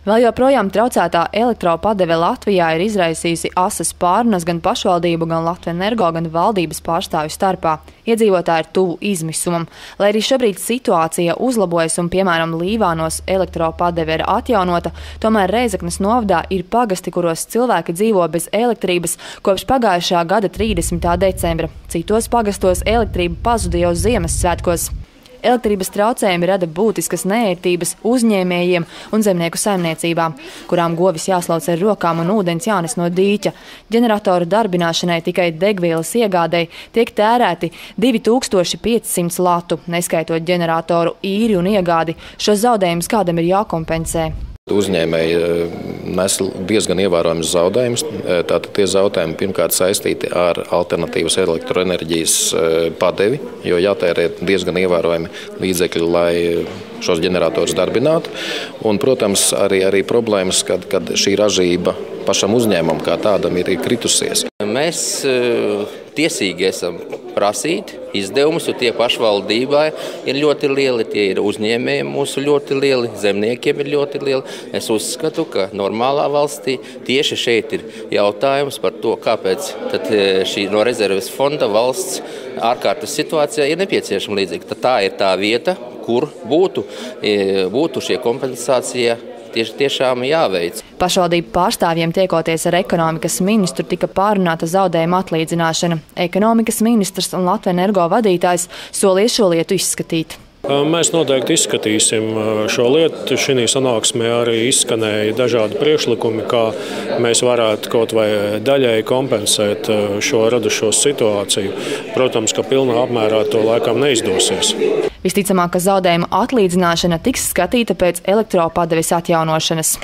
Vēl joprojām traucētā elektropadeve Latvijā ir izraisījusi asas pārunas gan pašvaldību, gan Latvenergo, gan valdības pārstāvju starpā. Iedzīvotāji ir tuvu izmisumam. Lai arī šobrīd situācija uzlabojas un, piemēram, Līvānos elektropadeve ir atjaunota, tomēr Reizeknes novadā ir pagasti, kuros cilvēki dzīvo bez elektrības kopš pagājušā gada 30. decembra. Citos pagastos elektrība pazuda jau Ziemassvētkos. Elektrības traucējumi rada būtiskas neērtības uzņēmējiem un zemnieku saimniecībām, kurām govis jāslauc ar rokām un ūdens jānes no dīķa. Ģeneratoru darbināšanai tikai degvielas iegādei tiek tērēti 2500 latu, neskaitot ģeneratoru īri un iegādi. Šos zaudējumus kādam ir jākompensē. Uzņēmēji nes diezgan ievērojamus zaudējumus. Tātad tie zaudējumi pirmkārt saistīti ar alternatīvas elektroenerģijas padevi, jo jātērē diezgan ievērojami līdzekļi, lai šos ģeneratorus darbinātu. Un, protams, arī problēmas, kad šī ražība pašam uzņēmumam kā tādam ir kritusies. Mēs tiesīgi esam prasīt izdevumus, jo tie pašvaldībai ir ļoti lieli, tie ir uzņēmējiem mūsu ļoti lieli, zemniekiem ir ļoti lieli. Es uzskatu, ka normālā valstī tieši šeit ir jautājums par to, kāpēc tad šī no rezerves fonda valsts ārkārtas situācijā ir nepieciešama līdzekļa. Tā ir tā vieta, kur būtu šie kompensācija tiešām jāveic. Pašvaldību pārstāvjiem tiekoties ar ekonomikas ministru tika pārunāta zaudējuma atlīdzināšana. Ekonomikas ministrs un Latvenergo vadītājs solīja šo lietu izskatīt. Mēs noteikti izskatīsim šo lietu. Šī sanāksmē arī izskanēja dažādi priekšlikumi, kā mēs varētu kaut vai daļēji kompensēt šo radušo situāciju. Protams, ka pilnā apmērā to laikam neizdosies. Visticamāk, ka zaudējuma atlīdzināšana tiks skatīta pēc elektropadeves atjaunošanas.